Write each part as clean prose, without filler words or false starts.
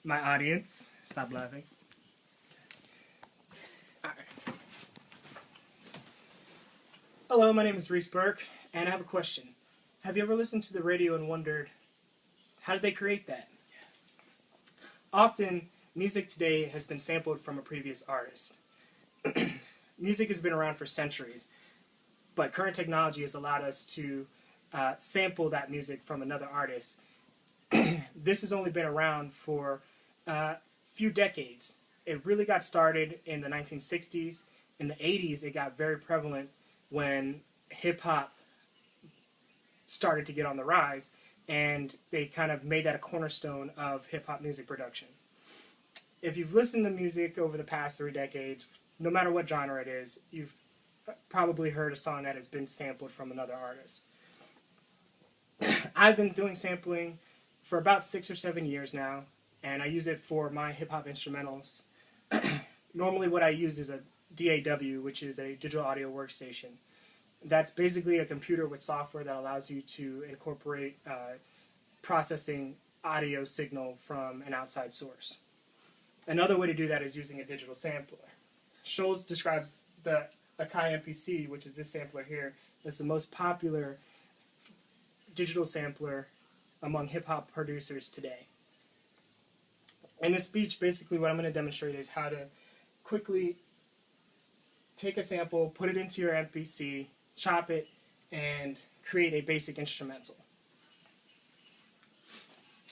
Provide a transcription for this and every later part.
My audience, stop laughing. All right. Hello, my name is Reese Burke, and I have a question. Have you ever listened to the radio and wondered, how did they create that? Often, music today has been sampled from a previous artist. Music has been around for centuries, but current technology has allowed us to sample that music from another artist. This has only been around for a few decades. It really got started in the 1960s. In the 80s, it got very prevalent when hip-hop started to get on the rise, and they kind of made that a cornerstone of hip-hop music production. If you've listened to music over the past 3 decades, no matter what genre it is, you've probably heard a song that has been sampled from another artist. I've been doing sampling for about 6 or 7 years now, and I use it for my hip-hop instrumentals. Normally what I use is a DAW, which is a digital audio workstation. That's basically a computer with software that allows you to incorporate processing audio signal from an outside source. Another way to do that is using a digital sampler. Scholes describes the Akai MPC, which is this sampler here, as the most popular digital sampler among hip-hop producers today. In this speech, basically what I'm going to demonstrate is how to quickly take a sample, put it into your MPC, chop it, and create a basic instrumental.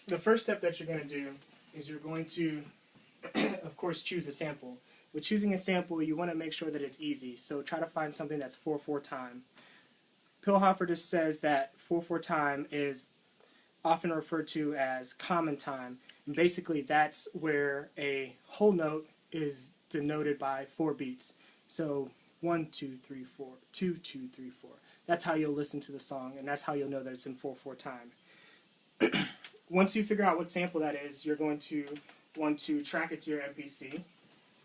The first step that you're going to do is you're going to, of course, choose a sample. With choosing a sample, you want to make sure that it's easy, so try to find something that's 4/4 time. Pilhofer just says that 4/4 time is often referred to as common time, and basically that's where a whole note is denoted by 4 beats. So 1, 2, 3, 4, 2, 2, 3, 4. That's how you'll listen to the song, and that's how you'll know that it's in 4/4 time. Once you figure out what sample that is, you're going to want to track it to your MPC,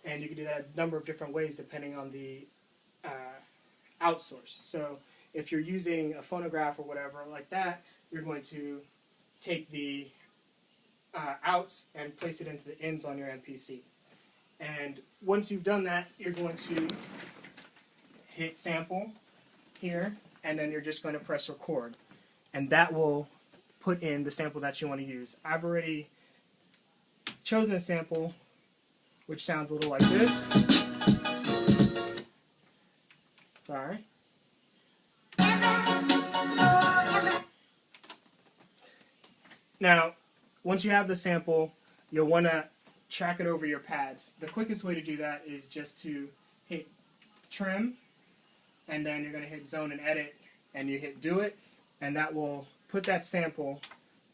and you can do that a number of different ways depending on the outsource. So if you're using a phonograph or whatever like that, you're going to take the outs and place it into the ins on your MPC. And once you've done that, you're going to hit sample here, and then you're just going to press record. And that will put in the sample that you want to use. I've already chosen a sample which sounds a little like this. Sorry. Now, once you have the sample, you'll want to track it over your pads. The quickest way to do that is just to hit trim, and then you're going to hit zone and edit, and you hit do it, and that will put that sample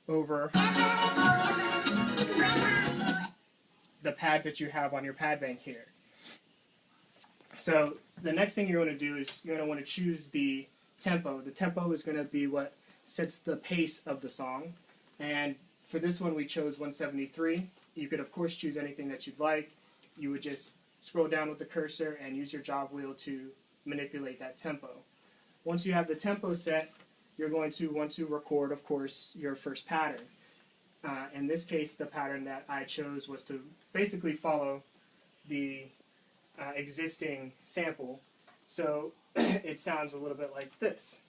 over the pads that you have on your pad bank here. So the next thing you're going to do is you're going to want to choose the tempo. The tempo is going to be what sets the pace of the song, and for this one we chose 173. You could of course choose anything that you'd like. You would just scroll down with the cursor and use your jog wheel to manipulate that tempo. Once you have the tempo set, you're going to want to record, of course, your first pattern. In this case, the pattern that I chose was to basically follow the existing sample. So it sounds a little bit like this.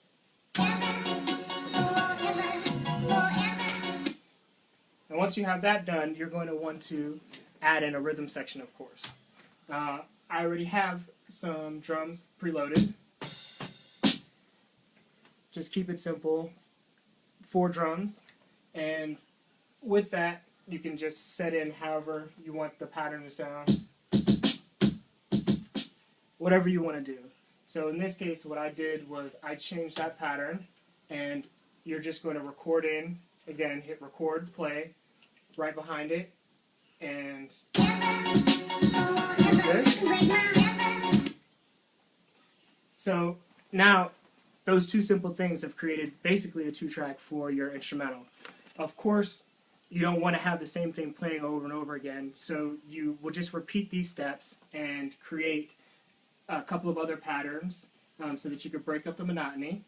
And once you have that done, you're going to want to add in a rhythm section, of course. I already have some drums preloaded. Just keep it simple, 4 drums, and with that, you can just set in however you want the pattern to sound, whatever you want to do. So in this case, what I did was I changed that pattern, and you're just going to record in, again, hit record, play, right behind it, and like this. So now, those 2 simple things have created basically a 2-track for your instrumental. Of course, you don't want to have the same thing playing over and over again, so you will just repeat these steps and create a couple of other patterns so that you could break up the monotony.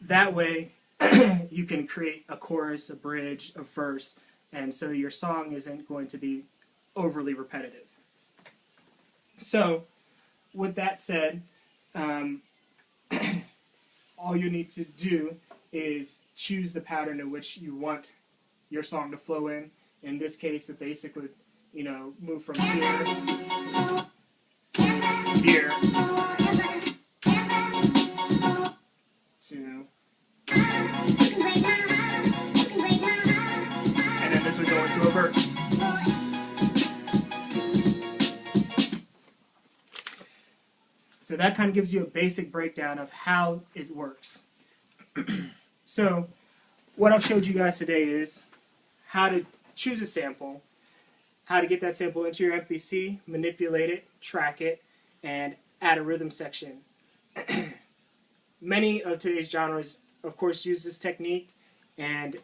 That way, you can create a chorus, a bridge, a verse, and so your song isn't going to be overly repetitive. So, with that said, all you need to do is choose the pattern in which you want your song to flow in. In this case, the basic would, move from here to here to, and then this would go into a verse. So that kind of gives you a basic breakdown of how it works. So what I've showed you guys today is how to choose a sample, how to get that sample into your MPC, manipulate it, track it, and add a rhythm section. Many of today's genres, of course, use this technique, and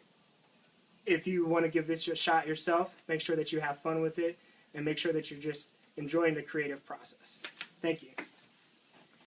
if you want to give this a shot yourself, make sure that you have fun with it, and make sure that you're just enjoying the creative process. Thank you.